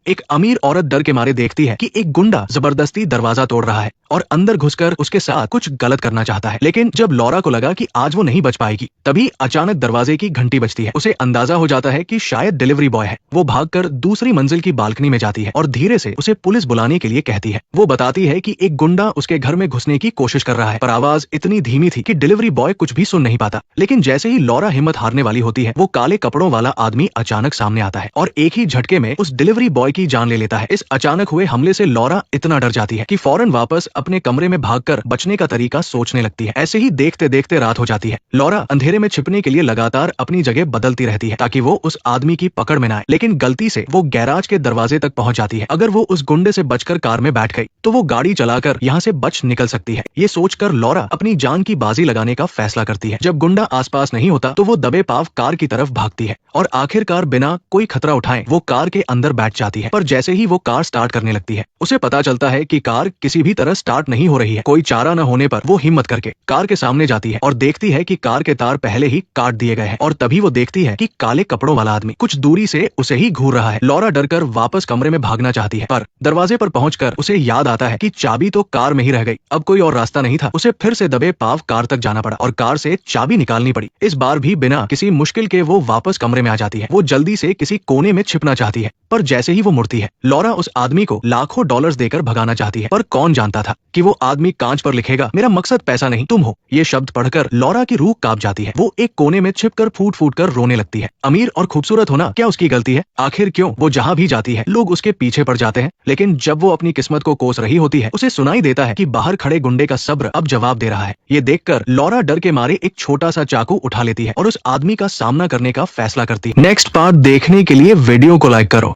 एक अमीर औरत डर के मारे देखती है कि एक गुंडा जबरदस्ती दरवाजा तोड़ रहा है और अंदर घुसकर उसके साथ कुछ गलत करना चाहता है। लेकिन जब लॉरा को लगा कि आज वो नहीं बच पाएगी, तभी अचानक दरवाजे की घंटी बजती है। उसे अंदाजा हो जाता है कि शायद डिलीवरी बॉय है। वो भागकर दूसरी मंजिल की बालकनी में जाती है और धीरे से उसे पुलिस बुलाने के लिए कहती है। वो बताती है कि एक गुंडा उसके घर में घुसने की कोशिश कर रहा है, पर आवाज इतनी धीमी थी कि डिलीवरी बॉय कुछ भी सुन नहीं पाता। लेकिन जैसे ही लॉरा हिम्मत हारने वाली होती है, वो काले कपड़ों वाला आदमी अचानक सामने आता है और एक ही झटके में उस डिलीवरी बॉय की जान ले लेता है। इस अचानक हुए हमले से लॉरा इतना डर जाती है कि फौरन वापस अपने कमरे में भागकर बचने का तरीका सोचने लगती है। ऐसे ही देखते देखते रात हो जाती है। लॉरा अंधेरे में छिपने के लिए लगातार अपनी जगह बदलती रहती है ताकि वो उस आदमी की पकड़ में न आए। लेकिन गलती से वो गैराज के दरवाजे तक पहुंच जाती है। अगर वो उस गुंडे से बचकर कार में बैठ गई तो वो गाड़ी चलाकर यहाँ से बच निकल सकती है। ये सोचकर लॉरा अपनी जान की बाजी लगाने का फैसला करती है। जब गुंडा आसपास नहीं होता तो वो दबे पाव कार की तरफ भागती है और आखिरकार बिना कोई खतरा उठाए वो कार के अंदर बैठ जाती है। पर जैसे ही वो कार स्टार्ट करने लगती है, उसे पता चलता है कि कार किसी भी तरह स्टार्ट नहीं हो रही है। कोई चारा न होने पर वो हिम्मत करके कार के सामने जाती है और देखती है कि कार के तार पहले ही काट दिए गए हैं। और तभी वो देखती है कि काले कपड़ों वाला आदमी कुछ दूरी से उसे ही घूर रहा है। लॉरा डरकर वापस कमरे में भागना चाहती है, पर दरवाजे पर पहुंचकर उसे याद आता है कि चाबी तो कार में ही रह गई। अब कोई और रास्ता नहीं था। उसे फिर से दबे पाव कार तक जाना पड़ा और कार से चाबी निकालनी पड़ी। इस बार भी बिना किसी मुश्किल के वो वापस कमरे में आ जाती है। वो जल्दी से किसी कोने में छिपना चाहती है, पर जैसे ही वो मुड़ती है, लॉरा उस आदमी को लाखों डॉलर्स देकर भगाना चाहती है। पर कौन जानता था कि वो आदमी कांच पर लिखेगा, मेरा मकसद पैसा नहीं तुम हो। ये शब्द पढ़कर लॉरा की रूह कांप जाती है। वो एक कोने में छिपकर फूट फूट कर रोने लगती है। अमीर और खूबसूरत होना क्या उसकी गलती है? आखिर क्यों वो जहाँ भी जाती है लोग उसके पीछे पड़ जाते हैं? लेकिन जब वो अपनी किस्मत को कोस रही होती है, उसे सुनाई देता है कि बाहर खड़े गुंडे का सब्र अब जवाब दे रहा है। ये देखकर लॉरा डर के मारे एक छोटा सा चाकू उठा लेती है और उस आदमी का सामना करने का फैसला करती है। नेक्स्ट पार्ट देखने के लिए वीडियो को लाइक करो।